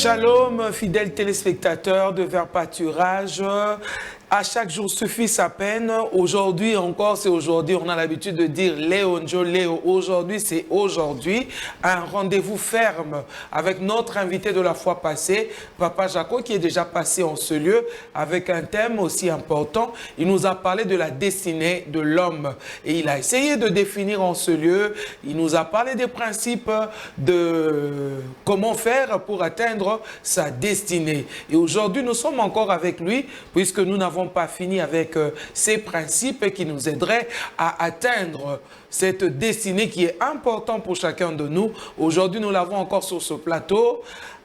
Shalom, fidèles téléspectateurs de Vers Pâturage. À chaque jour suffit sa peine. Aujourd'hui encore, c'est aujourd'hui. On a l'habitude de dire Léo Njo, Léo. Aujourd'hui, c'est aujourd'hui. Un rendez-vous ferme avec notre invité de la fois passée, Papa Jaco, qui est déjà passé en ce lieu avec un thème aussi important. Il nous a parlé de la destinée de l'homme. Et il a essayé de définir en ce lieu. Il nous a parlé des principes de comment faire pour atteindre sa destinée. Et aujourd'hui, nous sommes encore avec lui, puisque nous n'avons pas fini avec ces principes qui nous aideraient à atteindre cette destinée qui est importante pour chacun de nous. Aujourd'hui, nous l'avons encore sur ce plateau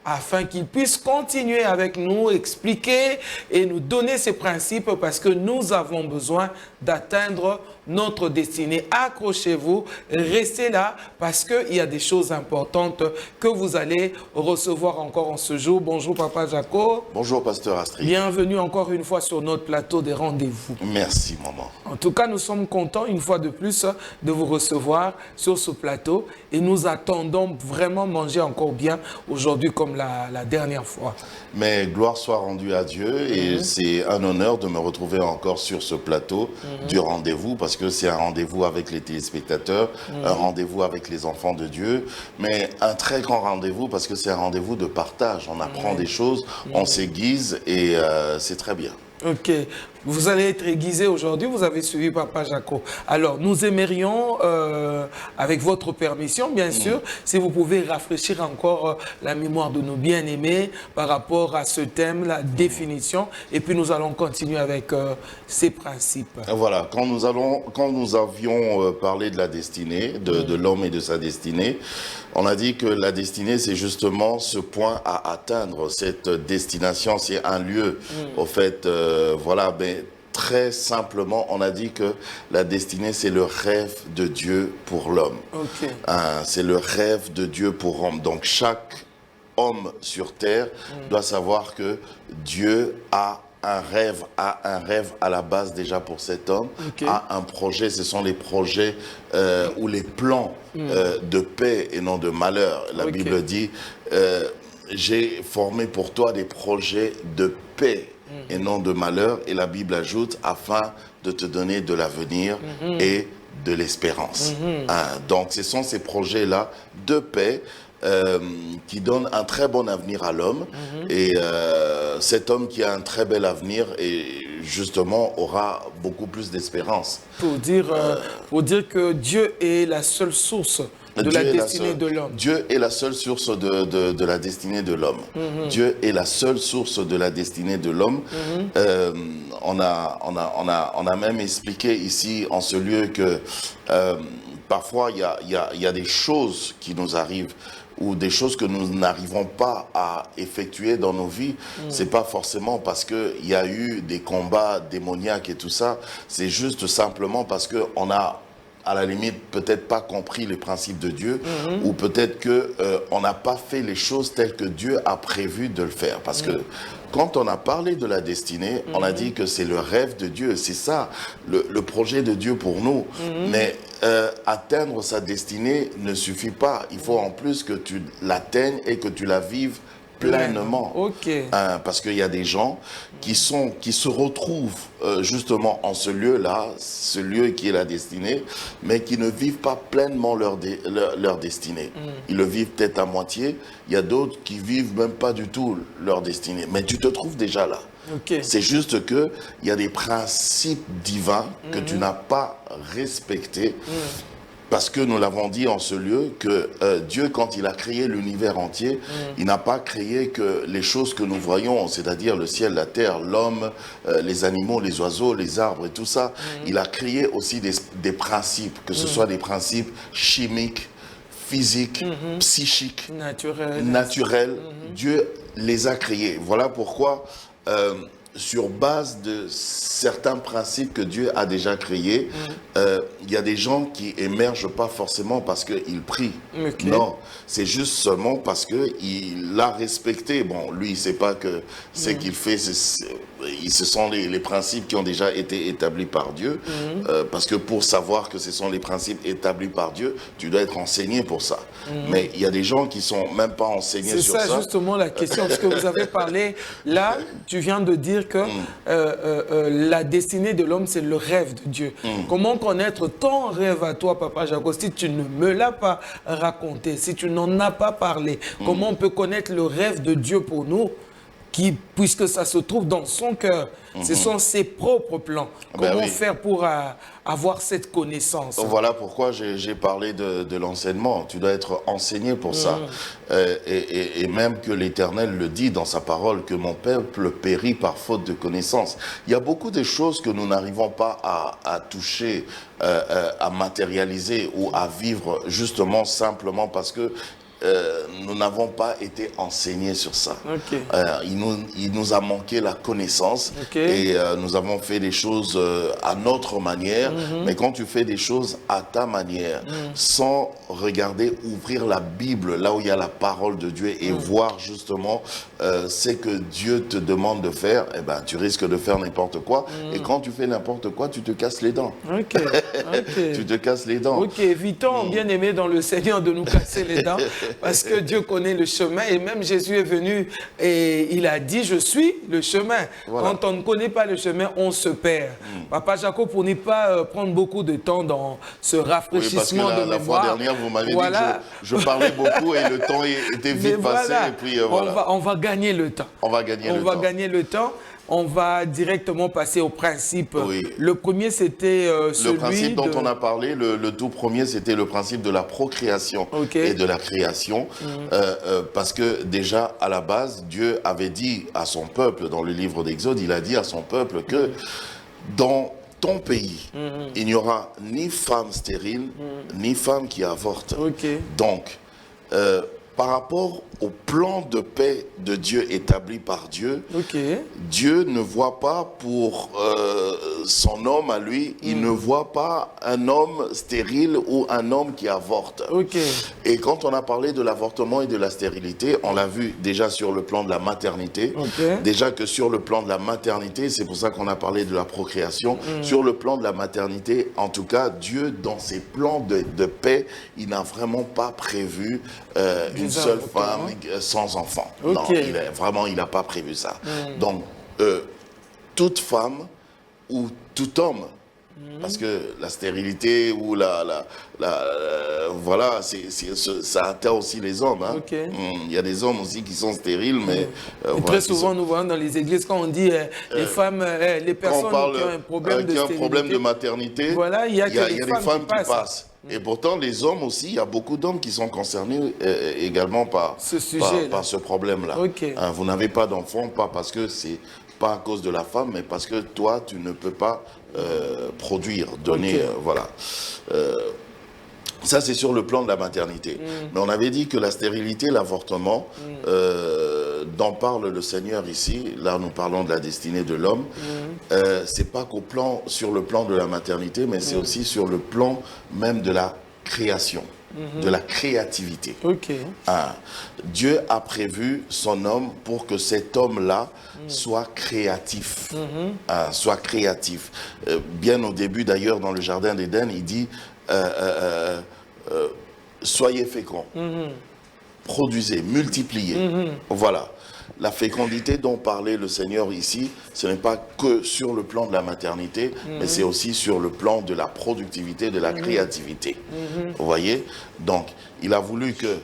afin qu'il puisse continuer avec nous, expliquer et nous donner ces principes parce que nous avons besoin d'atteindre notre destinée. Accrochez-vous, restez là parce qu'il y a des choses importantes que vous allez recevoir encore en ce jour. Bonjour Papa Jaco. Bonjour Pasteur Astrid. Bienvenue encore une fois sur notre plateau des rendez-vous. Merci maman. En tout cas, nous sommes contents une fois de plus de vous recevoir sur ce plateau et nous attendons vraiment manger encore bien aujourd'hui comme la dernière fois. Mais gloire soit rendue à Dieu et c'est un honneur de me retrouver encore sur ce plateau du rendez-vous parce que c'est un rendez-vous avec les téléspectateurs, un rendez-vous avec les enfants de Dieu, mais un très grand rendez-vous parce que c'est un rendez-vous de partage. On apprend des choses, on s'aiguise et c'est très bien. Ok. Vous allez être aiguisé aujourd'hui, vous avez suivi Papa Jaco. Alors, nous aimerions, avec votre permission, bien sûr, si vous pouvez rafraîchir encore la mémoire de nos bien-aimés par rapport à ce thème, la définition, et puis nous allons continuer avec ces principes. Voilà, quand nous avions parlé de la destinée, de l'homme et de sa destinée, on a dit que la destinée, c'est justement ce point à atteindre, cette destination, c'est un lieu. Au fait, voilà, mais très simplement, on a dit que la destinée, c'est le rêve de Dieu pour l'homme. Okay. C'est le rêve de Dieu pour l'homme. Donc, chaque homme sur terre doit savoir que Dieu a un rêve à la base déjà pour cet homme, a un projet, ce sont les projets ou les plans de paix et non de malheur. La Bible dit, j'ai formé pour toi des projets de paix et non de malheur, et la Bible ajoute, afin de te donner de l'avenir et de l'espérance. Donc ce sont ces projets-là de paix qui donnent un très bon avenir à l'homme, et cet homme qui a un très bel avenir et justement aura beaucoup plus d'espérance. Pour dire que Dieu est la seule source de la destinée de l'homme. Dieu est la seule source de la destinée de l'homme. Dieu est la seule source de la destinée de l'homme. On a même expliqué ici en ce lieu que parfois il y a des choses qui nous arrivent ou des choses que nous n'arrivons pas à effectuer dans nos vies. C'est pas forcément parce qu'il y a eu des combats démoniaques et tout ça. C'est juste simplement parce qu'on a à la limite, peut-être pas compris les principes de Dieu, ou peut-être qu'on n'a pas fait les choses telles que Dieu a prévu de le faire. Parce que quand on a parlé de la destinée, on a dit que c'est le rêve de Dieu, c'est ça, le projet de Dieu pour nous. Mais atteindre sa destinée ne suffit pas. Il faut en plus que tu l'atteignes et que tu la vives pleinement. Parce qu'il y a des gens qui se retrouvent justement en ce lieu-là, ce lieu qui est la destinée, mais qui ne vivent pas pleinement leur destinée. Ils le vivent peut-être à moitié. Il y a d'autres qui vivent même pas du tout leur destinée. Mais tu te trouves déjà là. C'est juste qu'il y a des principes divins que tu n'as pas respectés. Parce que nous l'avons dit en ce lieu, que Dieu, quand il a créé l'univers entier, il n'a pas créé que les choses que nous voyons, c'est-à-dire le ciel, la terre, l'homme, les animaux, les oiseaux, les arbres et tout ça. Il a créé aussi des principes, que ce soit des principes chimiques, physiques, psychiques, naturels. Dieu les a créés. Voilà pourquoi sur base de certains principes que Dieu a déjà créés, il y a des gens qui émergent pas forcément parce qu'ils prient. Okay. Non, c'est juste seulement parce qu'il a respecté. Bon, lui, il ne sait pas que ce qu'il fait, ce sont les principes qui ont déjà été établis par Dieu. Parce que pour savoir que ce sont les principes établis par Dieu, tu dois être enseigné pour ça. Mais il y a des gens qui ne sont même pas enseignés sur ça. C'est ça justement la question, parce que vous avez parlé, là, tu viens de dire que la destinée de l'homme, c'est le rêve de Dieu. Comment connaître ton rêve à toi, Papa Jaco, si tu ne me l'as pas raconté, si tu n'en as pas parlé? Comment on peut connaître le rêve de Dieu pour nous, puisque ça se trouve dans son cœur? Ce sont ses propres plans. Comment faire pour avoir cette connaissance? Voilà pourquoi j'ai parlé de l'enseignement. Tu dois être enseigné pour ça. Et même que l'Éternel le dit dans sa parole, que mon peuple périt par faute de connaissance. Il y a beaucoup de choses que nous n'arrivons pas à toucher, à matérialiser ou à vivre justement simplement parce que nous n'avons pas été enseignés sur ça. Il nous a manqué la connaissance et nous avons fait des choses à notre manière. Mais quand tu fais des choses à ta manière, sans regarder, ouvrir la Bible, là où il y a la parole de Dieu et voir justement ce que Dieu te demande de faire, eh ben, tu risques de faire n'importe quoi. Et quand tu fais n'importe quoi, tu te casses les dents. Tu te casses les dents. Évitons, bien aimé dans le Seigneur, de nous casser les dents. Parce que Dieu connaît le chemin et même Jésus est venu et il a dit, je suis le chemin. Voilà. Quand on ne connaît pas le chemin, on se perd. Papa Jaco, pour ne pas prendre beaucoup de temps dans ce rafraîchissement de mémoire. La fois dernière, vous m'avez dit que je parlais beaucoup et le temps était vite passé. Et puis, on va gagner le temps. On va gagner le temps. On va directement passer au principe. Le premier, c'était celui le principe dont on a parlé, le tout premier, c'était le principe de la procréation et de la création. Parce que déjà, à la base, Dieu avait dit à son peuple, dans le livre d'Exode, il a dit à son peuple que dans ton pays, il n'y aura ni femme stérile, ni femme qui avorte. Donc, par rapport au plan de paix de Dieu établi par Dieu, Dieu ne voit pas pour son homme à lui, il ne voit pas un homme stérile ou un homme qui avorte. Et quand on a parlé de l'avortement et de la stérilité, on l'a vu déjà sur le plan de la maternité, déjà que sur le plan de la maternité, c'est pour ça qu'on a parlé de la procréation, sur le plan de la maternité, en tout cas, Dieu, dans ses plans de paix, il n'a vraiment pas prévu une seule femme sans enfant. Non, il n'a pas prévu ça. Donc, toute femme ou tout homme, parce que la stérilité ou voilà, ça atteint aussi les hommes. Hein. Il y a des hommes aussi qui sont stériles, mais... très souvent, nous voyons dans les églises, quand on dit les femmes, les personnes qui ont un problème de stérilité, un problème de maternité, voilà, il y a des femmes qui passent. Et pourtant, les hommes aussi, il y a beaucoup d'hommes qui sont concernés également par ce problème-là. Vous n'avez pas d'enfant, pas parce que c'est pas à cause de la femme, mais parce que toi, tu ne peux pas produire, donner, voilà. Ça, c'est sur le plan de la maternité. Mais on avait dit que la stérilité, l'avortement, dont parle le Seigneur ici, là nous parlons de la destinée de l'homme, c'est pas sur le plan de la maternité, mais c'est aussi sur le plan même de la création, de la créativité. Dieu a prévu son homme pour que cet homme-là soit créatif. Soit créatif. Bien au début d'ailleurs, dans le jardin d'Éden, il dit... soyez féconds, produisez, multipliez. Voilà. La fécondité dont parlait le Seigneur ici, ce n'est pas que sur le plan de la maternité, mais c'est aussi sur le plan de la productivité, de la créativité. Vous voyez? Donc, il a voulu que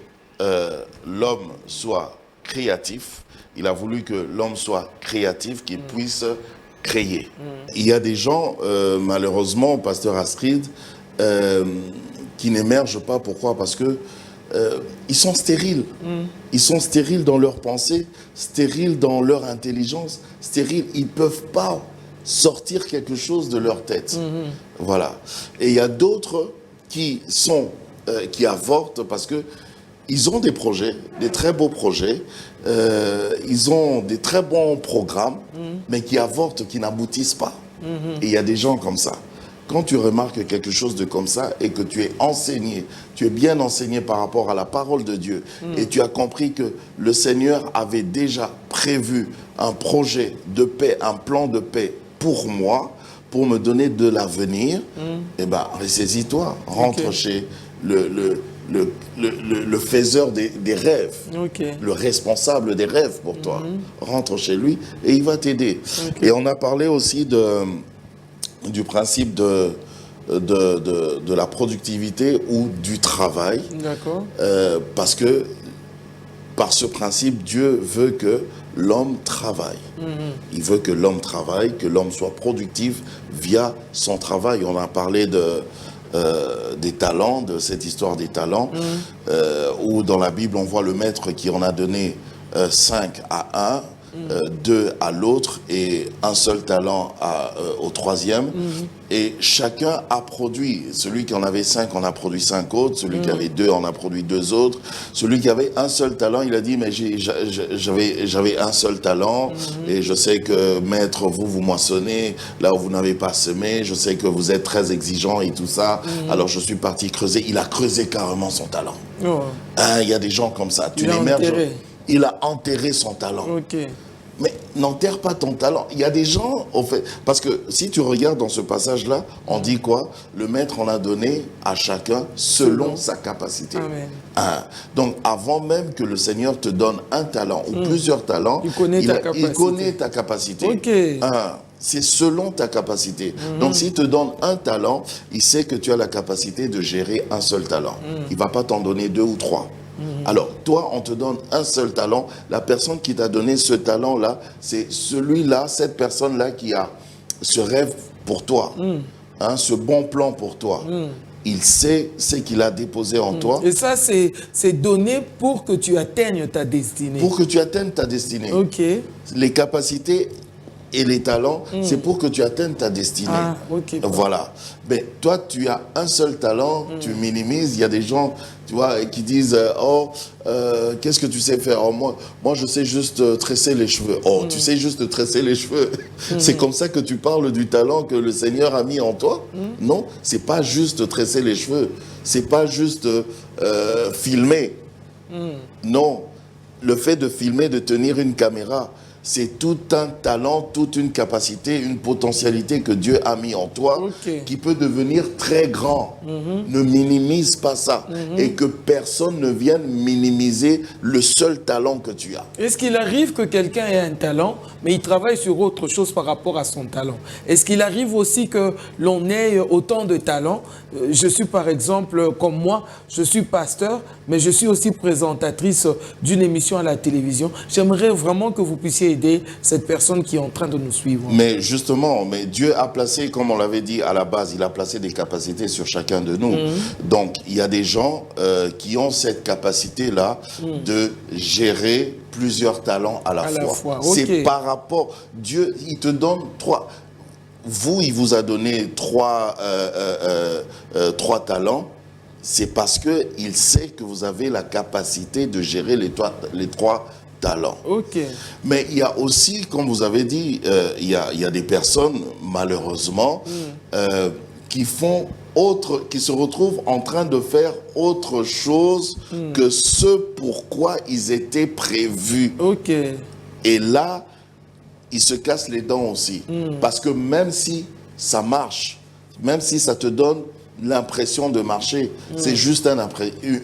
l'homme soit créatif, il a voulu que l'homme soit créatif, qu'il puisse créer. Il y a des gens, malheureusement, Pasteur Astrid, qui n'émergent pas. Pourquoi? Parce que ils sont stériles. Ils sont stériles dans leur pensée, stériles dans leur intelligence, stériles. Ils ne peuvent pas sortir quelque chose de leur tête. Voilà. Et il y a d'autres qui avortent parce que ils ont des projets, des très beaux projets, ils ont des très bons programmes, mais qui avortent, qui n'aboutissent pas. Et il y a des gens comme ça. Quand tu remarques quelque chose de comme ça et que tu es enseigné, tu es bien enseigné par rapport à la parole de Dieu et tu as compris que le Seigneur avait déjà prévu un projet de paix, un plan de paix pour moi, pour me donner de l'avenir, eh bien, ressaisis-toi, rentre chez le faiseur des rêves, le responsable des rêves pour toi. Rentre chez lui et il va t'aider. Et on a parlé aussi du principe de la productivité ou du travail. D'accord. Parce que par ce principe, Dieu veut que l'homme travaille. Il veut que l'homme travaille, que l'homme soit productif via son travail. On a parlé des talents, de cette histoire des talents, où dans la Bible, on voit le maître qui en a donné 5 à un, 2 à l'autre et un seul talent au troisième. Et chacun a produit. Celui qui en avait 5 en a produit 5 autres. Celui qui avait 2 en a produit 2 autres. Celui qui avait un seul talent, il a dit, mais j'avais un seul talent. Et je sais que, maître, vous moissonnez là où vous n'avez pas semé. Je sais que vous êtes très exigeant et tout ça. Alors je suis parti creuser. Il a creusé carrément son talent. Il y a des gens comme ça. Tu l'émerges. Il a enterré son talent. Mais n'enterre pas ton talent. Il y a des gens, au fait, parce que si tu regardes dans ce passage-là, on dit quoi? Le maître en a donné à chacun selon sa capacité. Donc, avant même que le Seigneur te donne un talent ou plusieurs talents, il connaît ta capacité. C'est selon ta capacité. Donc, s'il te donne un talent, il sait que tu as la capacité de gérer un seul talent. Il ne va pas t'en donner 2 ou 3. Alors, toi, on te donne un seul talent. La personne qui t'a donné ce talent-là, c'est celui-là, cette personne-là qui a ce rêve pour toi, ce bon plan pour toi. Il sait ce qu'il a déposé en toi. Et ça, c'est donné pour que tu atteignes ta destinée. Pour que tu atteignes ta destinée. Les capacités et les talents, c'est pour que tu atteignes ta destinée. Voilà. Mais toi, tu as un seul talent, tu minimises. Il y a des gens, tu vois, qui disent qu'est-ce que tu sais faire? Moi, je sais juste tresser les cheveux. Tu sais juste tresser les cheveux. C'est comme ça que tu parles du talent que le Seigneur a mis en toi? Non, c'est pas juste tresser les cheveux. C'est pas juste filmer. Non. Le fait de filmer, de tenir une caméra, c'est tout un talent, toute une capacité, une potentialité que Dieu a mis en toi qui peut devenir très grand. Ne minimise pas ça. Et que personne ne vienne minimiser le seul talent que tu as. Est-ce qu'il arrive que quelqu'un ait un talent, mais il travaille sur autre chose par rapport à son talent? Est-ce qu'il arrive aussi que l'on ait autant de talents? Je suis par exemple, comme moi, je suis pasteur, mais je suis aussi présentatrice d'une émission à la télévision. J'aimerais vraiment que vous puissiez aider cette personne qui est en train de nous suivre. Mais justement, Dieu a placé, comme on l'avait dit à la base, il a placé des capacités sur chacun de nous. Donc, il y a des gens qui ont cette capacité-là de gérer plusieurs talents à la fois. C'est par rapport, Dieu, il te donne 3. Il vous a donné 3 talents. C'est parce qu'il sait que vous avez la capacité de gérer les 3 talents. Mais il y a aussi, comme vous avez dit, il y a des personnes, malheureusement, qui se retrouvent en train de faire autre chose que ce pourquoi ils étaient prévus. Et là, ils se cassent les dents aussi. Parce que même si ça marche, même si ça te donne l'impression de marcher, c'est juste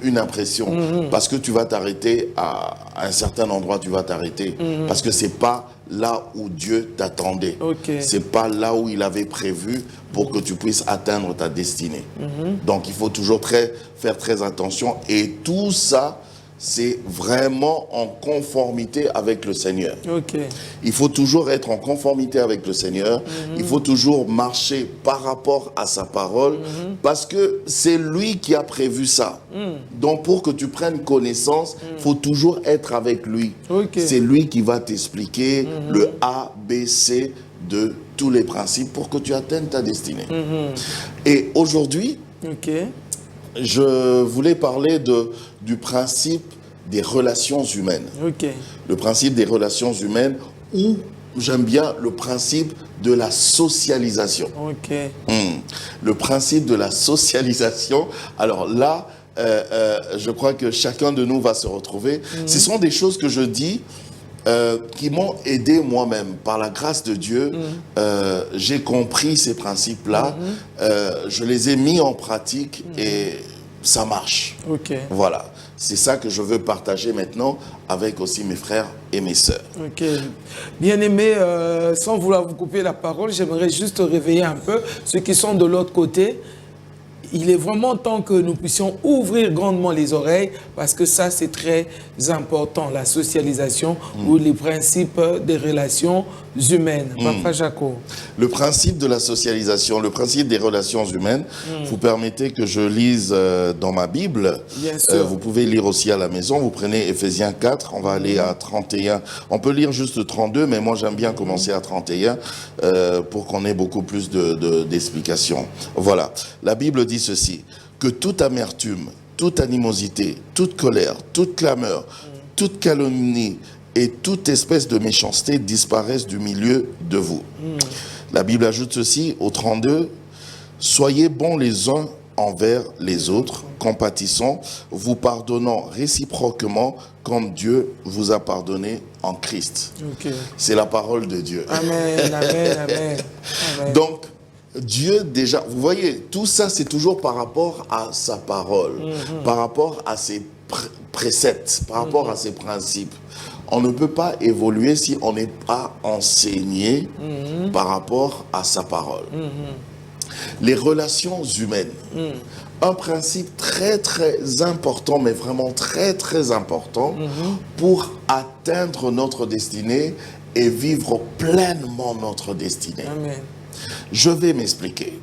une impression. Parce que tu vas t'arrêter à un certain endroit, tu vas t'arrêter. Parce que c'est pas là où Dieu t'attendait. C'est pas là où il avait prévu pour que tu puisses atteindre ta destinée. Donc il faut toujours faire très attention. Et tout ça, c'est vraiment en conformité avec le Seigneur. Il faut toujours être en conformité avec le Seigneur. Il faut toujours marcher par rapport à sa parole parce que c'est lui qui a prévu ça. Donc pour que tu prennes connaissance, il faut toujours être avec lui. C'est lui qui va t'expliquer le A, B, C de tous les principes pour que tu atteignes ta destinée. Et aujourd'hui, je voulais parler du principe des relations humaines. Ok. Le principe des relations humaines, ou j'aime bien le principe de la socialisation. Ok. Le principe de la socialisation. Alors là, je crois que chacun de nous va se retrouver. Ce sont des choses que je dis qui m'ont aidé moi-même. Par la grâce de Dieu, j'ai compris ces principes-là. Je les ai mis en pratique et ça marche. Ok. Voilà. C'est ça que je veux partager maintenant avec aussi mes frères et mes sœurs. Ok. Bien-aimés, sans vouloir vous couper la parole, j'aimerais juste réveiller un peu ceux qui sont de l'autre côté. Il est vraiment temps que nous puissions ouvrir grandement les oreilles parce que ça, c'est très important, la socialisation ou les principes des relations humaines. Papa Jaco. Le principe de la socialisation, le principe des relations humaines, vous permettez que je lise dans ma Bible. Bien sûr. Vous pouvez lire aussi à la maison. Vous prenez Éphésiens 4, on va aller à 31. On peut lire juste 32, mais moi j'aime bien commencer à 31 pour qu'on ait beaucoup plus d'explications. Voilà. La Bible dit ceci, que toute amertume, toute animosité, toute colère, toute clameur, toute calomnie et toute espèce de méchanceté disparaissent du milieu de vous. La Bible ajoute ceci au 32, soyez bons les uns envers les autres, compatissants, vous pardonnant réciproquement comme Dieu vous a pardonné en Christ. Okay. C'est la parole de Dieu. Amen, amen, amen, amen. Donc, Dieu déjà, vous voyez, tout ça c'est toujours par rapport à sa parole, par rapport à ses préceptes, par rapport à ses principes. On ne peut pas évoluer si on n'est pas enseigné par rapport à sa parole. Les relations humaines, un principe très très important, mais vraiment très très important pour atteindre notre destinée et vivre pleinement notre destinée. Amen. Je vais m'expliquer.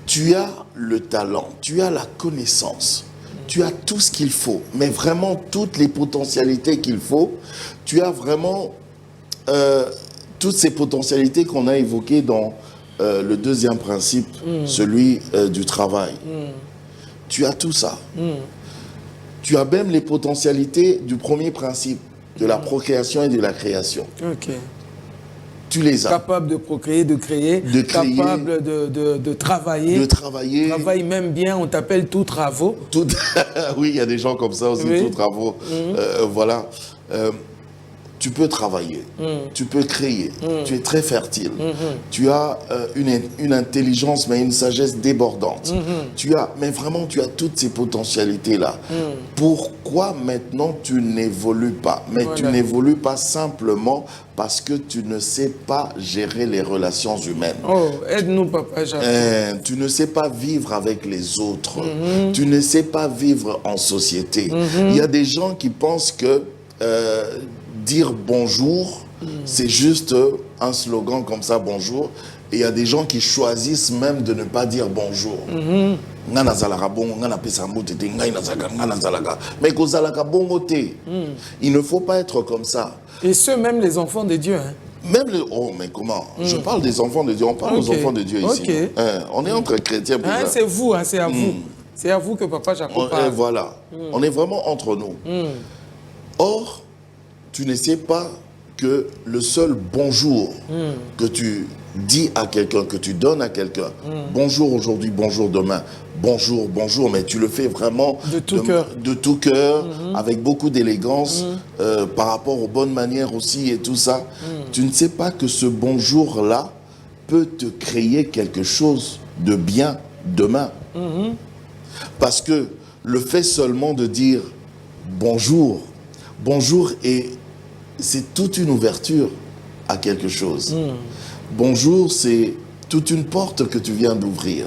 Tu as le talent, tu as la connaissance, tu as tout ce qu'il faut, mais vraiment toutes les potentialités qu'il faut. Tu as vraiment toutes ces potentialités qu'on a évoquées dans le deuxième principe, celui du travail. Tu as tout ça. Tu as même les potentialités du premier principe, de la procréation et de la création. Ok. Tu les as. Capable de procréer, de créer, capable de travailler. De travailler. Travaille même bien, on t'appelle tout travaux. Tout... oui, il y a des gens comme ça aussi, oui. tout travaux. Voilà. Tu peux travailler, tu peux créer, tu es très fertile, tu as une intelligence, mais une sagesse débordante. Tu as, mais vraiment, tu as toutes ces potentialités-là. Pourquoi maintenant tu n'évolues pas? Mais voilà. Tu n'évolues pas simplement parce que tu ne sais pas gérer les relations humaines. Oh, aide-nous, Papa Jacques. Tu ne sais pas vivre avec les autres. Tu ne sais pas vivre en société. Il y a des gens qui pensent que dire bonjour, c'est juste un slogan comme ça, bonjour. Et il y a des gens qui choisissent même de ne pas dire bonjour. Mais il ne faut pas être comme ça. Et ceux même les enfants de Dieu. Hein. Même les... Oh, mais comment? Je parle des enfants de Dieu. On parle aux enfants de Dieu ici. On est entre chrétiens. C'est vous, c'est à vous. C'est à vous que Papa Jacques parle. Voilà. On est vraiment entre nous. Or, tu ne sais pas que le seul bonjour que tu dis à quelqu'un, que tu donnes à quelqu'un, bonjour aujourd'hui, bonjour demain, bonjour, bonjour, mais tu le fais vraiment de tout cœur, avec beaucoup d'élégance, par rapport aux bonnes manières aussi et tout ça. Tu ne sais pas que ce bonjour-là peut te créer quelque chose de bien demain. Parce que le fait seulement de dire bonjour, bonjour, c'est toute une ouverture à quelque chose. Bonjour, c'est toute une porte que tu viens d'ouvrir.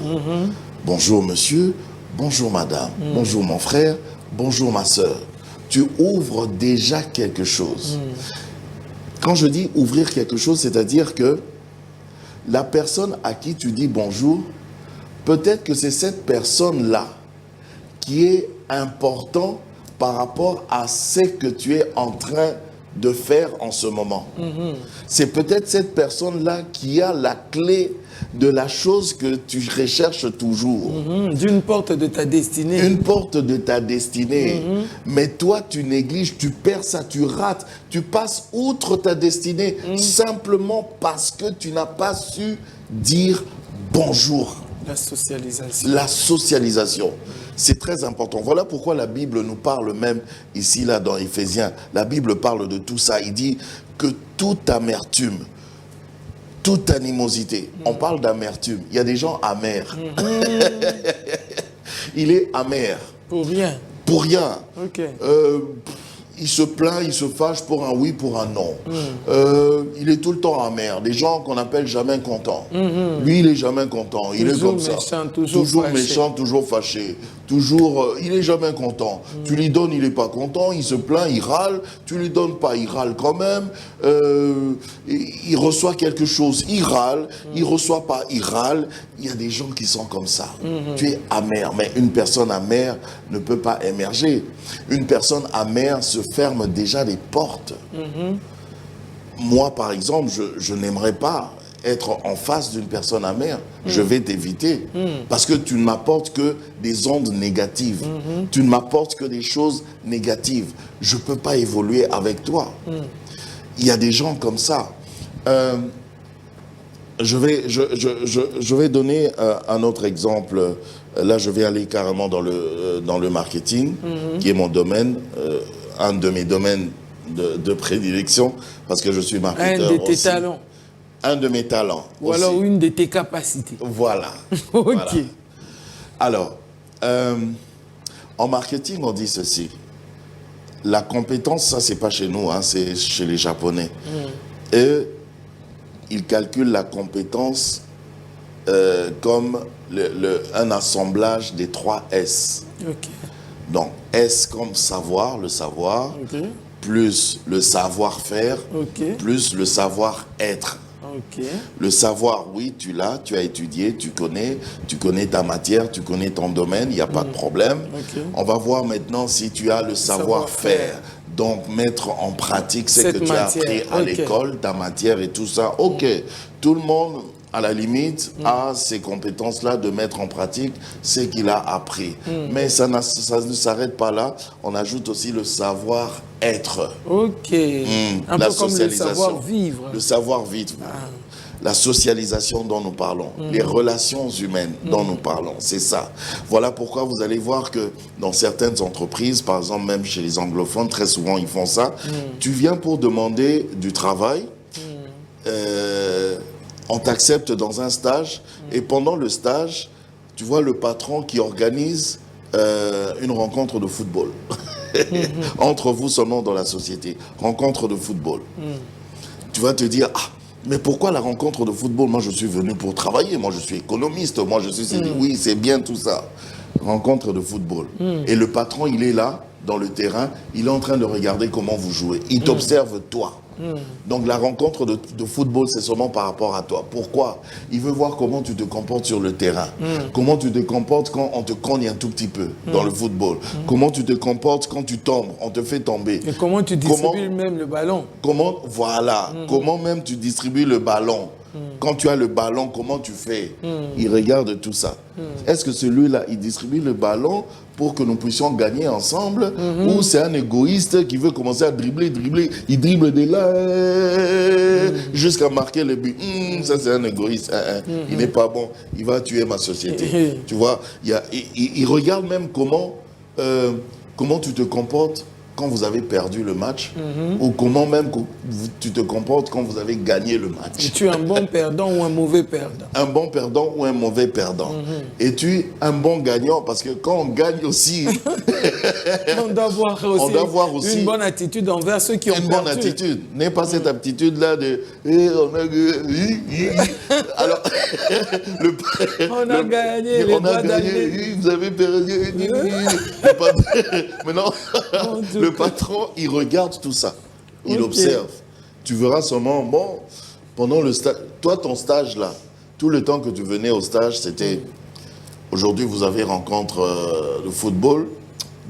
Bonjour monsieur, bonjour madame, bonjour mon frère, bonjour ma soeur. Tu ouvres déjà quelque chose. Quand je dis ouvrir quelque chose, c'est-à-dire que la personne à qui tu dis bonjour, peut-être que c'est cette personne-là qui est important par rapport à ce que tu es en train de faire en ce moment. C'est peut-être cette personne-là qui a la clé de la chose que tu recherches toujours. D'une porte de ta destinée. Une porte de ta destinée. Mais toi, tu négliges, tu perds ça, tu rates, tu passes outre ta destinée simplement parce que tu n'as pas su dire bonjour. La socialisation. La socialisation. C'est très important. Voilà pourquoi la Bible nous parle même, ici, là, dans Éphésiens, la Bible parle de tout ça. Il dit que toute amertume, toute animosité, on parle d'amertume. Il y a des gens amers. Il est amer. Pour rien. Pour rien. Ok. Il se plaint, il se fâche pour un oui, pour un non. Il est tout le temps amer. Des gens qu'on n'appelle jamais contents. Lui, il est jamais content. Il est comme ça. Toujours méchant, toujours fâché. Toujours, il est jamais content. Tu lui donnes, il n'est pas content. Il se plaint, il râle. Tu lui donnes pas, il râle quand même. Il reçoit quelque chose, il râle. Il reçoit pas, il râle. Il y a des gens qui sont comme ça. Tu es amer. Mais une personne amère ne peut pas émerger. Une personne amère se ferme déjà des portes. Moi, par exemple, je n'aimerais pas être en face d'une personne amère. Je vais t'éviter. Parce que tu ne m'apportes que des ondes négatives. Tu ne m'apportes que des choses négatives. Je ne peux pas évoluer avec toi. Il y a des gens comme ça. Je vais donner un autre exemple. Là, je vais aller carrément dans le marketing, qui est mon domaine, un de mes domaines de prédilection, parce que je suis marketeur aussi. Un de tes talents. Un de mes talents. Ou aussi. alors une de tes capacités. Voilà. Ok. Voilà. Alors, en marketing, on dit ceci. La compétence, ça, c'est pas chez nous, hein, c'est chez les Japonais. Et ils calculent la compétence comme un assemblage des 3 S. Ok. Donc, S comme savoir, le savoir, plus le savoir-faire, plus le savoir-être. Le savoir, oui, tu l'as, tu as étudié, tu connais ta matière, tu connais ton domaine, il n'y a pas de problème. On va voir maintenant si tu as le savoir-faire. Donc, mettre en pratique ce que tu as appris à l'école, ta matière et tout ça. Ok, tout le monde, à la limite, a ces compétences-là de mettre en pratique ce qu'il a appris. Mais ça ne s'arrête pas là. On ajoute aussi le savoir-être. Ok. Un la peu comme le socialisation. savoir-vivre. Le savoir-vivre. La socialisation dont nous parlons, les relations humaines dont nous parlons, c'est ça. Voilà pourquoi vous allez voir que dans certaines entreprises, par exemple même chez les anglophones, très souvent ils font ça. Tu viens pour demander du travail, on t'accepte dans un stage, et pendant le stage, tu vois le patron qui organise une rencontre de football. Entre vous seulement dans la société, rencontre de football. Tu vas te dire, ah, mais pourquoi la rencontre de football? Moi, je suis venu pour travailler. Moi, je suis économiste. Moi, je suis... Oui, c'est bien tout ça. Rencontre de football. Et le patron, il est là, dans le terrain. Il est en train de regarder comment vous jouez. Il t'observe, toi. Donc, la rencontre de football, c'est seulement par rapport à toi. Pourquoi? Il veut voir comment tu te comportes sur le terrain. Comment tu te comportes quand on te cogne un tout petit peu dans le football. Comment tu te comportes quand tu tombes, on te fait tomber. Et comment tu distribues même le ballon. Comment, voilà. Comment même tu distribues le ballon. Quand tu as le ballon, comment tu fais? Il regarde tout ça. Est-ce que celui-là, il distribue le ballon pour que nous puissions gagner ensemble, ou c'est un égoïste qui veut commencer à dribbler, il dribble de là jusqu'à marquer le but. Ça c'est un égoïste, il n'est pas bon, il va tuer ma société. Tu vois, il regarde même comment tu te comportes quand vous avez perdu le match, ou comment même tu te comportes quand vous avez gagné le match. Es-tu un bon perdant ou un mauvais perdant? Un bon perdant ou un mauvais perdant. Es-tu un bon gagnant? Parce que quand on gagne aussi... on doit avoir aussi une bonne attitude envers ceux qui ont perdu. Une bonne attitude. N'est pas cette aptitude-là de... Alors, on a gagné, on a gagné, vous avez perdu. Maintenant... Le patron, il regarde tout ça. Il observe. Tu verras seulement, bon, pendant le stage, toi, ton stage là, tout le temps que tu venais au stage, c'était, aujourd'hui, vous avez rencontre de football,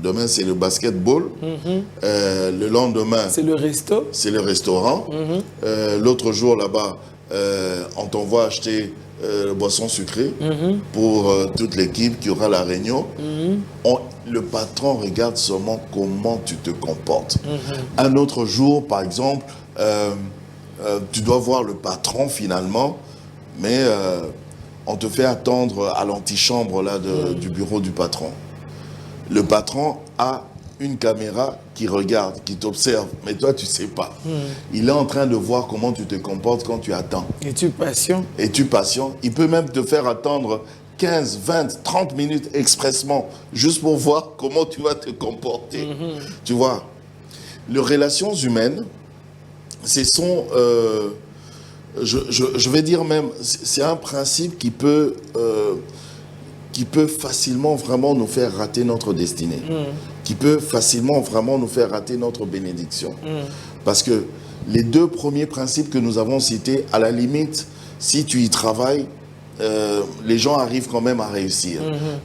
Demain, c'est le basketball. Le lendemain, c'est le resto. C'est le restaurant. L'autre jour, là-bas, on t'envoie acheter boisson sucrée pour toute l'équipe qui aura la réunion. Le patron regarde seulement comment tu te comportes. Un autre jour, par exemple, tu dois voir le patron finalement, mais on te fait attendre à l'antichambre là du bureau du patron. Le patron a une caméra qui regarde, qui t'observe, mais toi tu sais pas. Il est en train de voir comment tu te comportes quand tu attends. Et tu patientes. Et tu patientes. Il peut même te faire attendre 15, 20, 30 minutes expressement, juste pour voir comment tu vas te comporter. Tu vois, les relations humaines, ce sont, je vais dire même, c'est un principe qui peut facilement vraiment nous faire rater notre destinée, qui peut facilement vraiment nous faire rater notre bénédiction. Parce que les deux premiers principes que nous avons cités, à la limite, si tu y travailles, les gens arrivent quand même à réussir.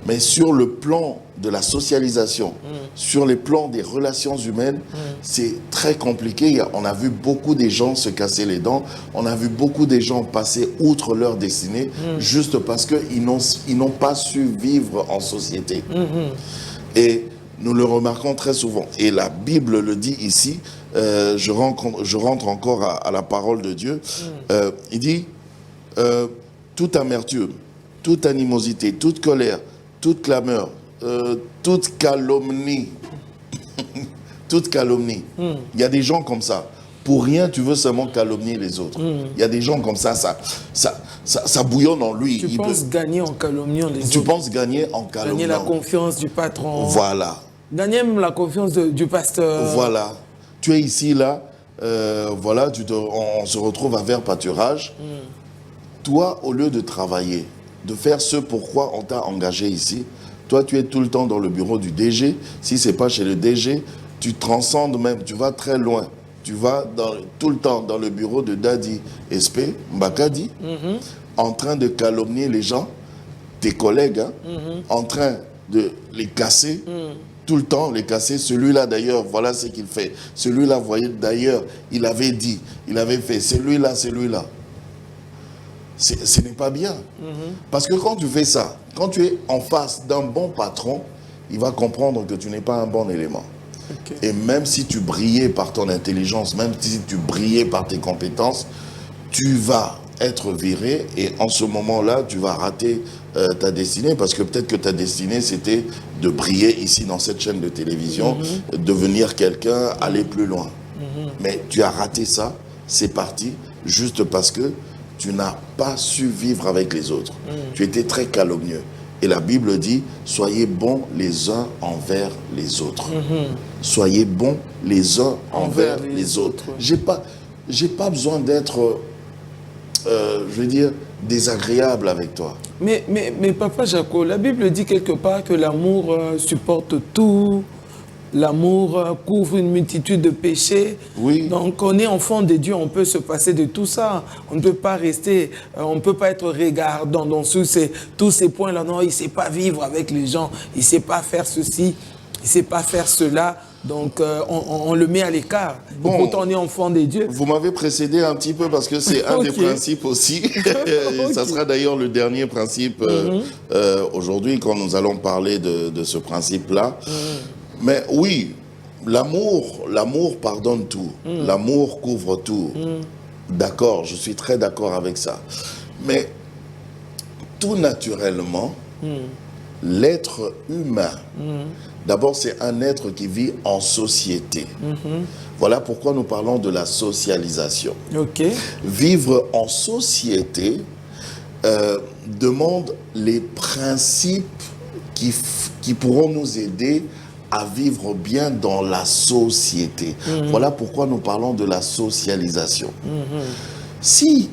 Mais sur le plan de la socialisation, sur les plans des relations humaines, c'est très compliqué. On a vu beaucoup de gens se casser les dents, on a vu beaucoup de gens passer outre leur destinée, juste parce qu'ils n'ont pas su vivre en société. Et nous le remarquons très souvent. Et la Bible le dit ici, je rentre encore à la parole de Dieu, il dit... toute amertume, toute animosité, toute colère, toute clameur, toute calomnie. Toute calomnie. Il y a des gens comme ça. Pour rien, tu veux seulement calomnier les autres. Il y a des gens comme ça, ça bouillonne en lui. Tu penses gagner en calomniant les autres. Tu penses gagner en calomniant. Gagner la confiance du patron. Voilà. Gagner même la confiance du pasteur. Voilà. Tu es ici, là. Voilà, on se retrouve à Vert Pâturage. Toi, au lieu de travailler, de faire ce pourquoi on t'a engagé ici, toi, tu es tout le temps dans le bureau du DG. Si ce n'est pas chez le DG, tu transcendes même, tu vas très loin. Tu vas tout le temps dans le bureau de Dadi SP, Mbakadi, en train de calomnier les gens, tes collègues, en train de les casser, tout le temps les casser. Celui-là, d'ailleurs, voilà ce qu'il fait. Celui-là, vous voyez, d'ailleurs, il avait dit, il avait fait, celui-là. Ce n'est pas bien. Parce que quand tu fais ça, quand tu es en face d'un bon patron, il va comprendre que tu n'es pas un bon élément. Et même si tu brillais par ton intelligence, même si tu brillais par tes compétences, tu vas être viré et en ce moment-là, tu vas rater ta destinée parce que peut-être que ta destinée, c'était de briller ici dans cette chaîne de télévision, devenir quelqu'un, aller plus loin. Mais tu as raté ça, c'est parti, juste parce que tu n'as pas su vivre avec les autres. Tu étais très calomnieux. Et la Bible dit, soyez bons les uns envers les autres. Soyez bons les uns envers les autres. J'ai pas besoin d'être, je veux dire, désagréable avec toi. Mais Papa Jaco, la Bible dit quelque part que l'amour supporte tout. L'amour couvre une multitude de péchés. Oui. Donc, on est enfant de Dieu, on peut se passer de tout ça. On ne peut pas rester, on ne peut pas être regardant dans tous ces points-là. Non, il ne sait pas vivre avec les gens, il ne sait pas faire ceci, il ne sait pas faire cela. Donc, on le met à l'écart. Bon, pourtant, on est enfant de Dieu. Vous m'avez précédé un petit peu parce que c'est un des principes aussi. Ça sera d'ailleurs le dernier principe aujourd'hui quand nous allons parler de ce principe-là. Mais oui, l'amour pardonne tout. L'amour couvre tout. D'accord, je suis très d'accord avec ça. Mais tout naturellement, l'être humain, d'abord c'est un être qui vit en société. Voilà pourquoi nous parlons de la socialisation. Vivre en société demande les principes qui pourront nous aider à vivre bien dans la société. Voilà pourquoi nous parlons de la socialisation. Si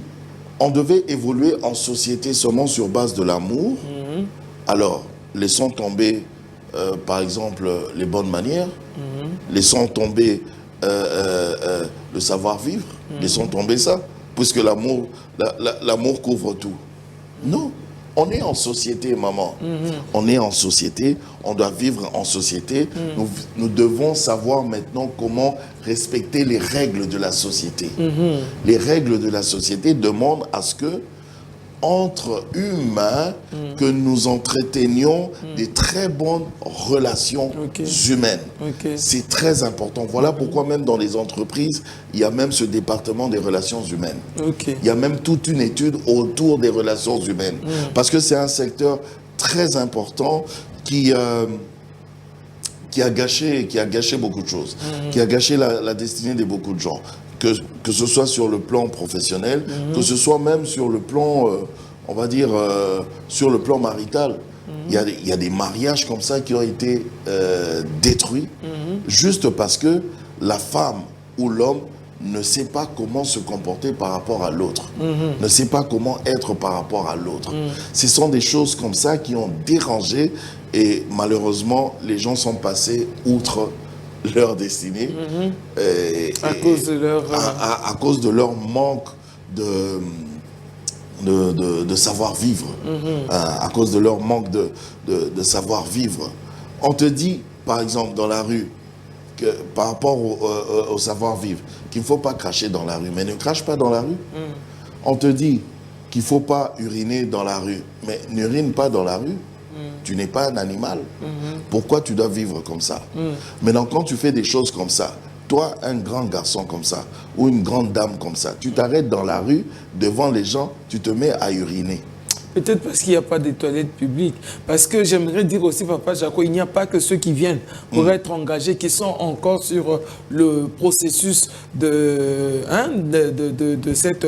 on devait évoluer en société seulement sur base de l'amour, alors laissons tomber, par exemple, les bonnes manières, laissons tomber le savoir-vivre, laissons tomber ça, puisque l'amour couvre tout. Non, On est en société, maman. On est en société, on doit vivre en société. Nous devons savoir maintenant comment respecter les règles de la société. Les règles de la société demandent à ce que, entre humains, que nous entretenions des très bonnes relations humaines. C'est très important. Voilà pourquoi même dans les entreprises, il y a même ce département des relations humaines. Il y a même toute une étude autour des relations humaines. Parce que c'est un secteur très important qui a gâché beaucoup de choses, qui a gâché la destinée de beaucoup de gens. Que ce soit sur le plan professionnel, que ce soit même sur le plan, on va dire, sur le plan marital. Il y a des mariages comme ça qui ont été détruits juste parce que la femme ou l'homme ne sait pas comment se comporter par rapport à l'autre, ne sait pas comment être par rapport à l'autre. Ce sont des choses comme ça qui ont dérangé et malheureusement, les gens sont passés outre leur destinée à cause de leur à cause de leur manque de savoir-vivre, à cause de leur manque de savoir-vivre. On te dit, par exemple, dans la rue, que, par rapport au savoir-vivre, qu'il ne faut pas cracher dans la rue, mais ne crache pas dans la rue. On te dit qu'il ne faut pas uriner dans la rue, mais n'urine pas dans la rue. Tu n'es pas un animal. Pourquoi tu dois vivre comme ça? Maintenant, quand tu fais des choses comme ça, toi, un grand garçon comme ça, ou une grande dame comme ça, tu t'arrêtes dans la rue, devant les gens, tu te mets à uriner. Peut-être parce qu'il n'y a pas de toilettes publiques. Parce que j'aimerais dire aussi, Papa Jaco, il n'y a pas que ceux qui viennent pour être engagés, qui sont encore sur le processus de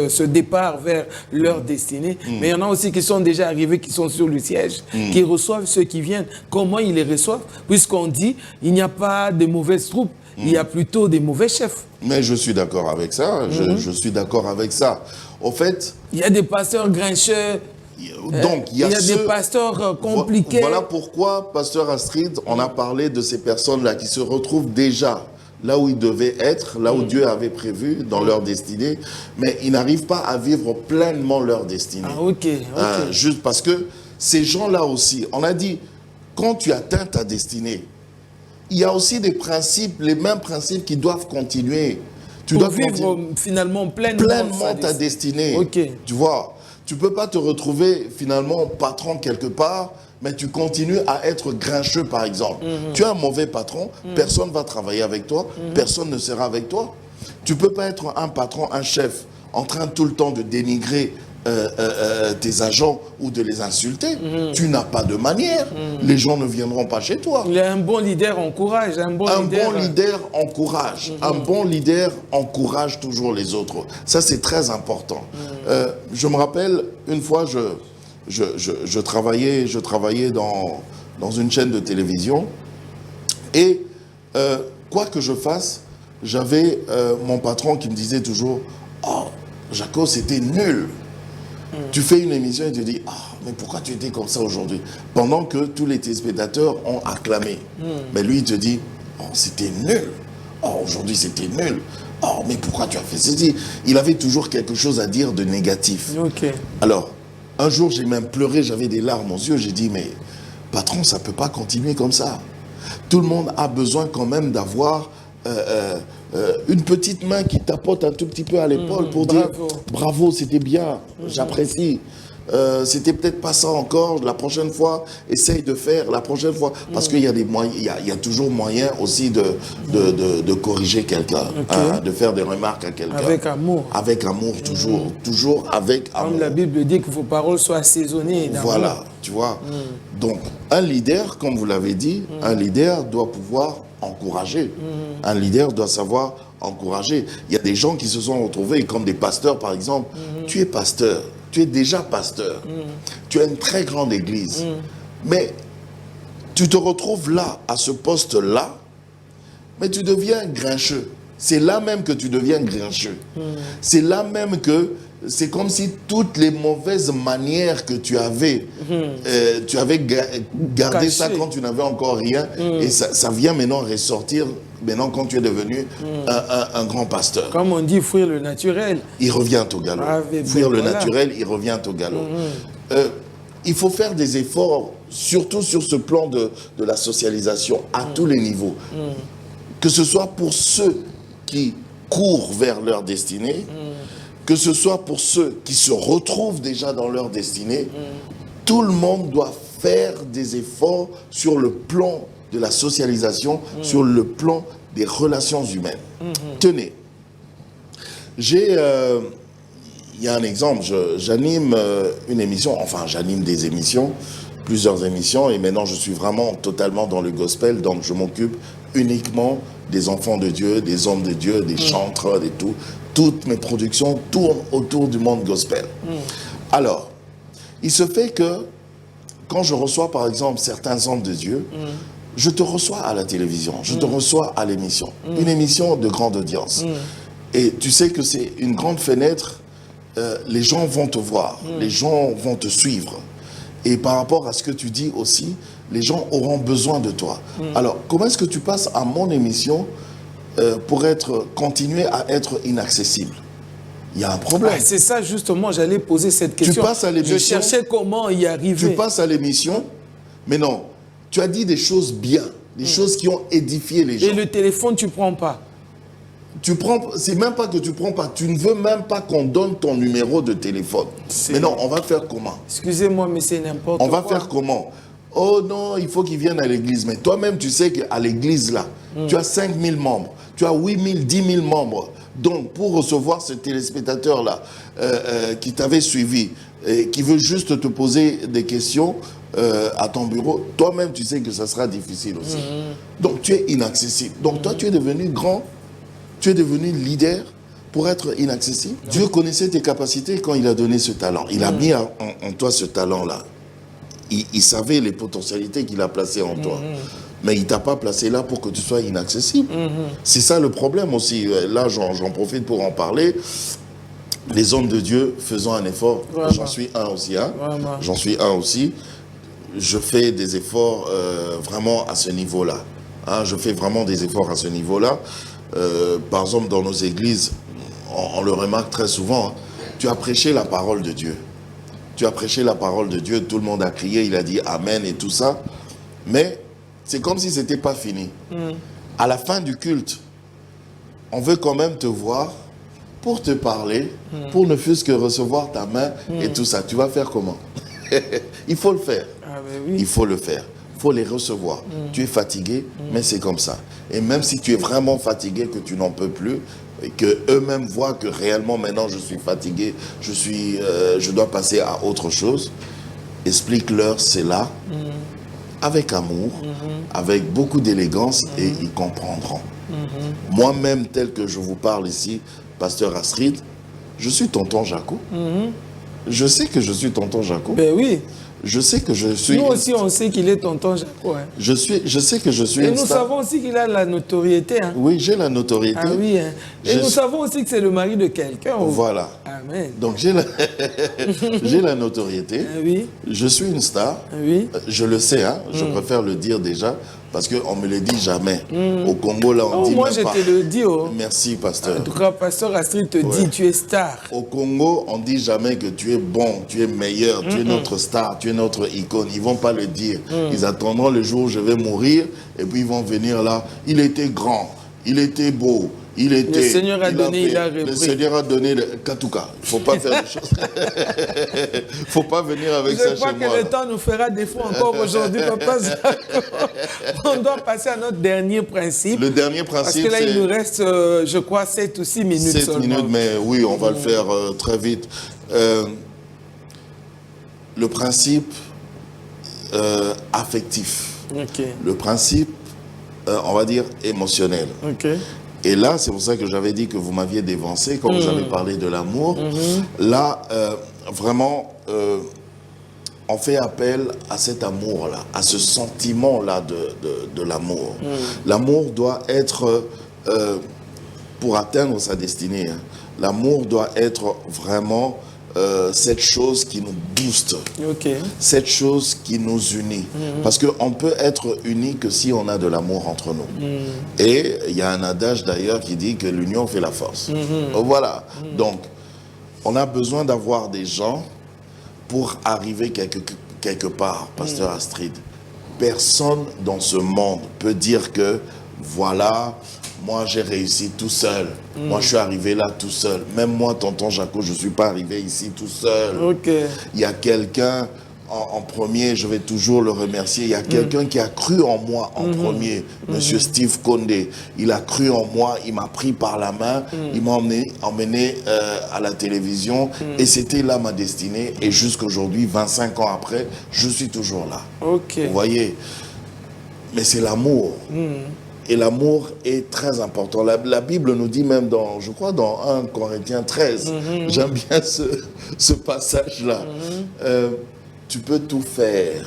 ce départ vers leur destinée. Mais il y en a aussi qui sont déjà arrivés, qui sont sur le siège, qui reçoivent ceux qui viennent. Comment ils les reçoivent? Puisqu'on dit, il n'y a pas de mauvaises troupes, il y a plutôt des mauvais chefs. Mais je suis d'accord avec ça, je suis d'accord avec ça. Au fait... Il y a des pasteurs grincheux. Donc, il y a des pasteurs compliqués. Voilà pourquoi, pasteur Astrid, on a parlé de ces personnes-là qui se retrouvent déjà là où ils devaient être, là où Dieu avait prévu dans leur destinée, mais ils n'arrivent pas à vivre pleinement leur destinée. Juste parce que ces gens-là aussi, on a dit, quand tu atteins ta destinée, il y a aussi des principes, les mêmes principes qui doivent continuer. Tu dois vivre finalement pleinement ta destinée. Tu vois, tu ne peux pas te retrouver finalement patron quelque part, mais tu continues à être grincheux par exemple. Tu es un mauvais patron, personne ne va travailler avec toi, personne ne sera avec toi. Tu ne peux pas être un patron, un chef, en train tout le temps de dénigrer tes agents ou de les insulter. Tu n'as pas de manière. Les gens ne viendront pas chez toi. Un bon leader encourage. Un bon leader encourage. Un bon leader encourage toujours les autres. Ça, c'est très important. Je me rappelle, une fois, je travaillais dans une chaîne de télévision et quoi que je fasse, j'avais mon patron qui me disait toujours « Oh, Jaco, c'était nul !» Tu fais une émission et tu dis « Ah, mais pourquoi tu étais comme ça aujourd'hui ?» Pendant que tous les téléspectateurs ont acclamé. Mais lui, il te dit « Oh, c'était nul. Oh, aujourd'hui, c'était nul. Oh, mais pourquoi tu as fait ceci ?» Il avait toujours quelque chose à dire de négatif. Alors, un jour, j'ai même pleuré, j'avais des larmes aux yeux. J'ai dit « Mais patron, ça ne peut pas continuer comme ça. Tout le monde a besoin quand même d'avoir... une petite main qui tapote un tout petit peu à l'épaule pour dire bravo, c'était bien, j'apprécie. C'était peut-être pas ça encore, la prochaine fois, essaye de faire, la prochaine fois. Parce qu'il y a des moyens, il y a toujours moyen aussi de corriger quelqu'un, de faire des remarques à quelqu'un. Avec amour. Avec amour, toujours avec amour. Comme la Bible dit que vos paroles soient assaisonnées d'amour. Voilà, tu vois. Donc, un leader, comme vous l'avez dit, un leader doit pouvoir encourager. Un leader doit savoir encourager. Il y a des gens qui se sont retrouvés comme des pasteurs, par exemple. Tu es pasteur, tu es déjà pasteur. Tu as une très grande église. Mais tu te retrouves là, à ce poste-là, mais tu deviens grincheux. C'est là même que tu deviens grincheux. C'est là même que c'est comme si toutes les mauvaises manières que tu avais gardé Caché. ça quand tu n'avais encore rien. Et ça vient maintenant ressortir, maintenant quand tu es devenu un grand pasteur. Comme on dit, fuir le naturel. Il revient au galop. Fuir le naturel, il revient au galop. il faut faire des efforts, surtout sur ce plan de la socialisation, à tous les niveaux. Que ce soit pour ceux qui courent vers leur destinée, que ce soit pour ceux qui se retrouvent déjà dans leur destinée, tout le monde doit faire des efforts sur le plan de la socialisation, sur le plan des relations humaines. Tenez, il y a un exemple, j'anime une émission, enfin j'anime des émissions, plusieurs émissions, et maintenant je suis vraiment totalement dans le gospel, donc je m'occupe uniquement des enfants de Dieu, des hommes de Dieu, des chantres et tout. Toutes mes productions tournent autour du monde gospel. Alors, il se fait que quand je reçois par exemple certains hommes de Dieu, je te reçois à la télévision, je te reçois à l'émission, une émission de grande audience. Et tu sais que c'est une grande fenêtre, les gens vont te voir, les gens vont te suivre. Et par rapport à ce que tu dis aussi, les gens auront besoin de toi. Alors, comment est-ce que tu passes à mon émission pour continuer à être inaccessible? Il y a un problème. Ah, c'est ça justement, j'allais poser cette question. Tu passes à l'émission. Je cherchais comment y arriver. Tu passes à l'émission, mais non, tu as dit des choses bien, des choses qui ont édifié les gens. Et le téléphone, tu prends pas? Tu prends, c'est même pas que tu prends pas, tu ne veux même pas qu'on donne ton numéro de téléphone. Mais non, on va faire comment? Excusez-moi, mais c'est n'importe quoi. On va faire comment? Oh non, il faut qu'ils viennent à l'église. Mais toi-même, tu sais qu'à l'église, là, tu as 5000 membres, tu as 8000, 10 000 membres. Donc, pour recevoir ce téléspectateur-là qui t'avait suivi, et qui veut juste te poser des questions à ton bureau, toi-même, tu sais que ça sera difficile aussi. Donc, tu es inaccessible. Donc, toi, tu es devenu grand, tu es devenu leader pour être inaccessible. Dieu connaissait tes capacités quand il a donné ce talent. Il a mis en toi ce talent-là. Il savait les potentialités qu'il a placées en toi. Mais il ne t'a pas placé là pour que tu sois inaccessible. C'est ça le problème aussi. Là, j'en profite pour en parler. Les hommes de Dieu faisant un effort. J'en suis un aussi. Hein. J'en suis un aussi. Je fais des efforts vraiment à ce niveau-là. Hein. Je fais vraiment des efforts à ce niveau-là. Par exemple, dans nos églises, on le remarque très souvent, hein, tu as prêché la parole de Dieu. Tu as prêché la parole de Dieu, tout le monde a crié, il a dit Amen et tout ça. Mais c'est comme si ce n'était pas fini. À la fin du culte, on veut quand même te voir pour te parler, pour ne fût-ce que recevoir ta main et tout ça. Tu vas faire comment? Il faut le faire. Ah, ben oui. Il faut le faire. Il faut les recevoir. Tu es fatigué, mais c'est comme ça. Et même si tu es vraiment fatigué, que tu n'en peux plus, et qu'eux-mêmes voient que réellement maintenant je suis fatigué, je dois passer à autre chose, explique-leur cela avec amour, avec beaucoup d'élégance, et ils comprendront. Moi-même, tel que je vous parle ici, Pasteur Astrid, je suis tonton Jaco. Je sais que je suis tonton Jaco. Ben oui. Je sais que je suis... Nous aussi, on sait qu'il est tonton Jaco. Hein. Je sais que je suis... Et nous savons aussi qu'il a la notoriété. Hein. Oui, j'ai la notoriété. Ah oui. Hein. Et nous savons aussi que c'est le mari de quelqu'un. Voilà. Amen. Donc j'ai la notoriété. Ah oui. Je suis une star. Ah oui. Je le sais, hein. Je préfère le dire déjà, parce qu'on ne me le dit jamais. Au Congo, là, on dit moi, même pas. je te le dis. Oh. Merci, pasteur. En tout cas, pasteur Astrid te dit, tu es star. Au Congo, on ne dit jamais que tu es bon, tu es meilleur, tu es notre star, tu es notre icône. Ils ne vont pas le dire. Ils attendront le jour où je vais mourir, et puis ils vont venir là. Il était grand, il était beau. Le Seigneur a donné, il a repris. Le Seigneur a donné le Katouka. Il ne faut pas faire des choses. Il ne faut pas venir avec ça chez moi. Je crois que le temps nous fera défaut encore aujourd'hui, papa. On doit passer à notre dernier principe. Le dernier principe, parce que là, il nous reste, je crois, 7 ou 6 minutes 7 seulement. minutes, mais oui, on va le faire très vite. Le principe affectif. Le principe, on va dire, émotionnel. Et là, c'est pour ça que j'avais dit que vous m'aviez dévancé quand vous avez parlé de l'amour. Là, vraiment, on fait appel à cet amour-là, à ce sentiment-là de l'amour. L'amour doit être, pour atteindre sa destinée, hein, l'amour doit être vraiment cette chose qui nous booste, cette chose qui nous unit. Parce qu'on peut être unis que si on a de l'amour entre nous. Et il y a un adage d'ailleurs qui dit que l'union fait la force. Voilà. Donc, on a besoin d'avoir des gens pour arriver quelque part, pasteur Astrid, personne dans ce monde peut dire que, voilà, moi j'ai réussi tout seul. Moi je suis arrivé là tout seul. Même moi, tonton Jaco, je ne suis pas arrivé ici tout seul. Il y a quelqu'un en premier, je vais toujours le remercier. Il y a quelqu'un qui a cru en moi en premier, Monsieur Steve Condé. Il a cru en moi, il m'a pris par la main, il m'a emmené à la télévision et c'était là ma destinée. Et jusqu'aujourd'hui, 25 ans après, je suis toujours là. Vous voyez, mais c'est l'amour. Et l'amour est très important. La Bible nous dit même, je crois dans 1 Corinthiens 13, j'aime bien ce passage-là. Tu peux tout faire.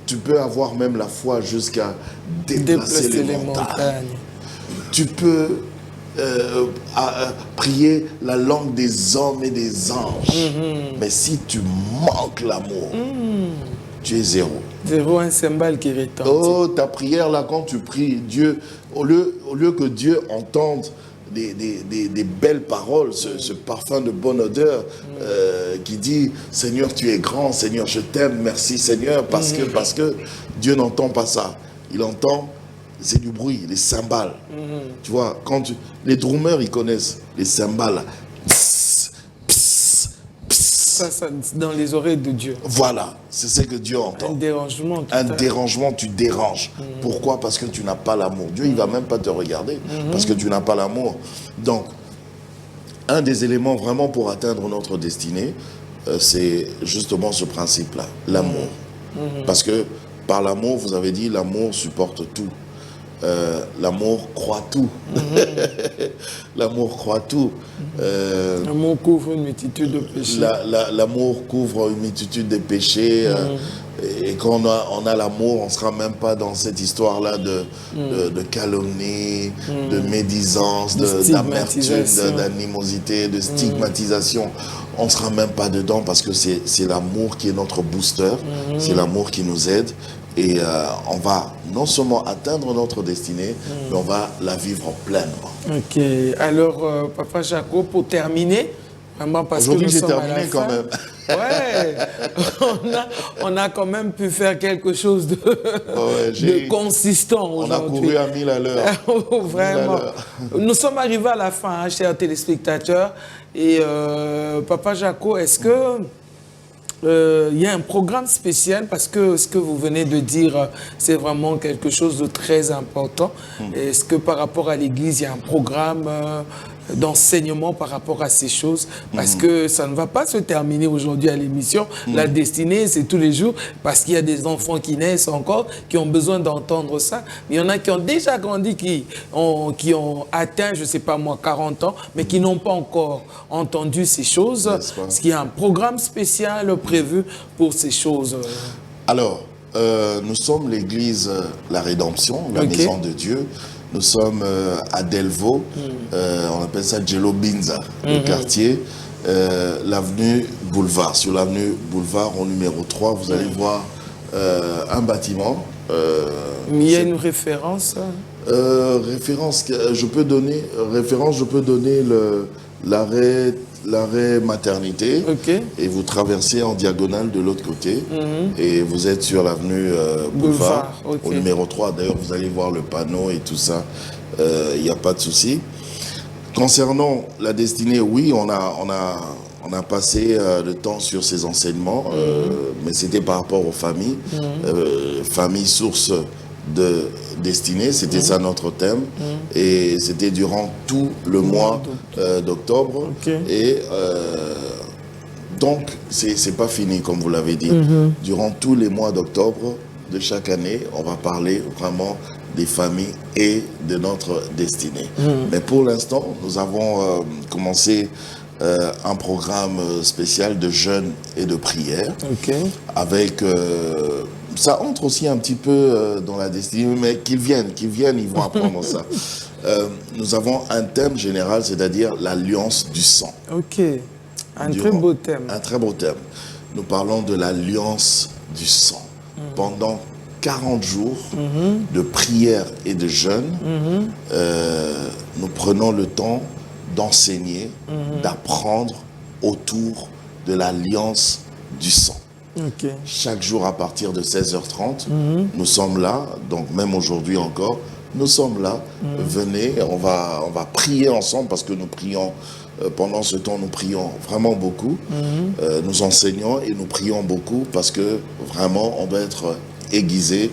Tu peux avoir même la foi jusqu'à déplacer les montagnes. Tu peux prier la langue des hommes et des anges. Mais si tu manques l'amour, tu es zéro. Zéro, un cymbale qui retentit. Oh, ta prière là, quand tu pries, Dieu, au lieu que Dieu entende des belles paroles, ce parfum de bonne odeur qui dit « Seigneur, tu es grand, Seigneur, je t'aime, merci Seigneur », parce que Dieu n'entend pas ça. Il entend, c'est du bruit, les cymbales. Tu vois, les drummers, ils connaissent les cymbales. Ça, dans les oreilles de Dieu. Voilà, c'est ce que Dieu entend. Un dérangement. Un dérangement, tu déranges. Pourquoi? Parce que tu n'as pas l'amour. Dieu, il ne va même pas te regarder parce que tu n'as pas l'amour. Donc, un des éléments vraiment pour atteindre notre destinée, c'est justement ce principe-là, l'amour. Parce que par l'amour, vous avez dit, l'amour supporte tout. L'amour croit tout. L'amour croit tout. L'amour couvre une multitude de péchés. L'amour couvre une multitude de péchés. Et quand on a l'amour, on ne sera même pas dans cette histoire-là de calomnie, de médisance, d'amertume, d'animosité, de stigmatisation. On ne sera même pas dedans parce que c'est l'amour qui est notre booster. C'est l'amour qui nous aide. Et on va non seulement atteindre notre destinée, mais on va la vivre pleinement. Ok. Alors, Papa Jaco, pour terminer, vraiment parce que nous sommes à la fin. Aujourd'hui, j'ai terminé quand même. Ouais, on a quand même pu faire quelque chose de consistant aujourd'hui. On a couru à 1000 à l'heure. Vraiment. Nous sommes arrivés à la fin, hein, chers téléspectateurs. Et Papa Jaco, est-ce que il y a un programme spécial, parce que ce que vous venez de dire, c'est vraiment quelque chose de très important. Est-ce que par rapport à l'Église, il y a un programme d'enseignement par rapport à ces choses? Parce que ça ne va pas se terminer aujourd'hui à l'émission. La destinée, c'est tous les jours, parce qu'il y a des enfants qui naissent encore, qui ont besoin d'entendre ça. Mais il y en a qui ont déjà grandi, qui ont atteint, je ne sais pas moi, 40 ans, mais qui n'ont pas encore entendu ces choses. Est-ce qu'il y a un programme spécial prévu pour ces choses? Alors, nous sommes l'église La Rédemption, la maison de Dieu. Nous sommes à Delvaux, on appelle ça Jello Binza, le quartier, l'avenue Boulevard. Sur l'avenue Boulevard, au numéro 3, vous allez voir un bâtiment. Il y a une référence? Je peux donner l'arrêt maternité, et vous traversez en diagonale de l'autre côté et vous êtes sur l'avenue Boulevard, au numéro 3. D'ailleurs, vous allez voir le panneau et tout ça, il n'y a pas de souci. Concernant la destinée, oui, on a passé le temps sur ces enseignements, mais c'était par rapport aux familles, famille source de destinée, c'était ça notre thème, et c'était durant tout le mois d'octobre, et donc c'est pas fini comme vous l'avez dit. Durant tous les mois d'octobre de chaque année, on va parler vraiment des familles et de notre destinée. Mais pour l'instant, nous avons commencé un programme spécial de jeûne et de prière, avec ça entre aussi un petit peu dans la destinée, mais qu'ils viennent, ils vont apprendre ça. Nous avons un thème général, c'est-à-dire l'alliance du sang. Très beau thème. Un très beau thème. Nous parlons de l'alliance du sang. Pendant 40 jours de prière et de jeûne, nous prenons le temps d'enseigner, d'apprendre autour de l'alliance du sang. Chaque jour à partir de 16h30, nous sommes là, donc même aujourd'hui encore, nous sommes là. Venez, on va prier ensemble parce que nous prions, pendant ce temps nous prions vraiment beaucoup. Nous enseignons et nous prions beaucoup parce que vraiment on doit être aiguisé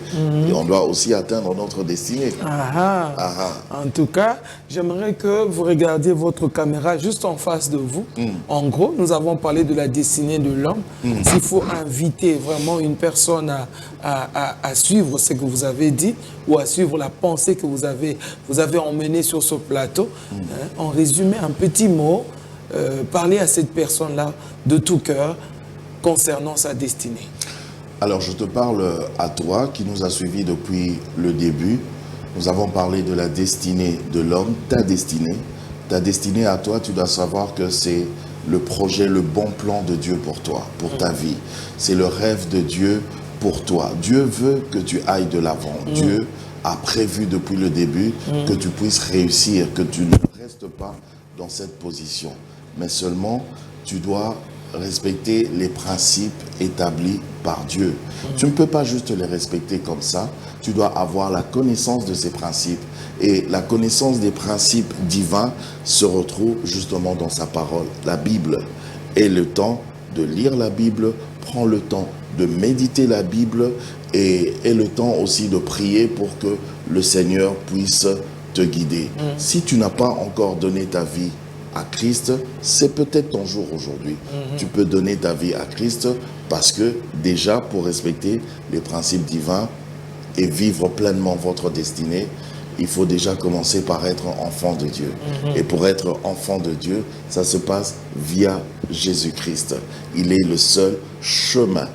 et on doit aussi atteindre notre destinée. En tout cas, j'aimerais que vous regardiez votre caméra juste en face de vous. En gros, nous avons parlé de la destinée de l'homme. S'il faut inviter vraiment une personne à suivre ce que vous avez dit ou à suivre la pensée que vous avez emmenée sur ce plateau, en résumé, un petit mot, parler à cette personne-là de tout cœur concernant sa destinée. Alors, je te parle à toi qui nous a suivis depuis le début. Nous avons parlé de la destinée de l'homme, ta destinée. Ta destinée à toi, tu dois savoir que c'est le projet, le bon plan de Dieu pour toi, pour ta vie. C'est le rêve de Dieu pour toi. Dieu veut que tu ailles de l'avant. Dieu a prévu depuis le début que tu puisses réussir, que tu ne restes pas dans cette position. Mais seulement, tu dois respecter les principes établis par Dieu. Tu ne peux pas juste les respecter comme ça. Tu dois avoir la connaissance de ces principes. Et la connaissance des principes divins se retrouve justement dans sa parole, la Bible. Et le temps de lire la Bible, prends le temps de méditer la Bible et le temps aussi de prier pour que le Seigneur puisse te guider. Si tu n'as pas encore donné ta vie à Christ, c'est peut-être ton jour aujourd'hui. Tu peux donner ta vie à Christ parce que déjà pour respecter les principes divins et vivre pleinement votre destinée, il faut déjà commencer par être enfant de Dieu. Et pour être enfant de Dieu, ça se passe via Jésus-Christ. Il est le seul chemin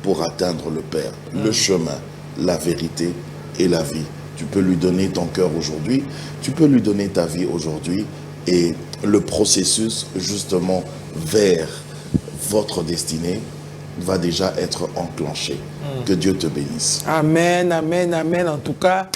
pour atteindre le Père. Le chemin, la vérité et la vie. Tu peux lui donner ton cœur aujourd'hui, tu peux lui donner ta vie aujourd'hui et le processus justement vers votre destinée va déjà être enclenché. Que Dieu te bénisse. Amen, amen, amen. En tout cas,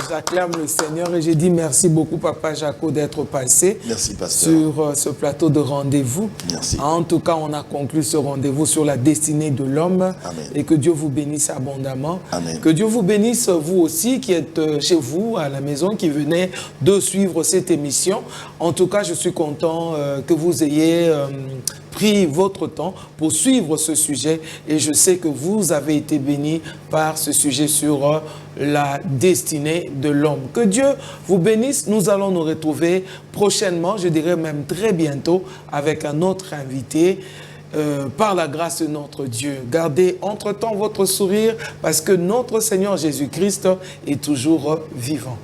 j'acclame le Seigneur et je dis merci beaucoup, Papa Jaco, d'être passé. Merci, pasteur. Sur ce plateau de rendez-vous. Merci. En tout cas, on a conclu ce rendez-vous sur la destinée de l'homme. Amen. Et que Dieu vous bénisse abondamment. Amen. Que Dieu vous bénisse, vous aussi, qui êtes chez vous, à la maison, qui venez de suivre cette émission. En tout cas, je suis content que vous ayez pris votre temps pour suivre ce sujet. Et je sais que vous avez été bénis par ce sujet sur la destinée de l'homme. Que Dieu vous bénisse. Nous allons nous retrouver prochainement, je dirais même très bientôt, avec un autre invité. Par la grâce de notre Dieu. Gardez entre-temps votre sourire parce que notre Seigneur Jésus-Christ est toujours vivant.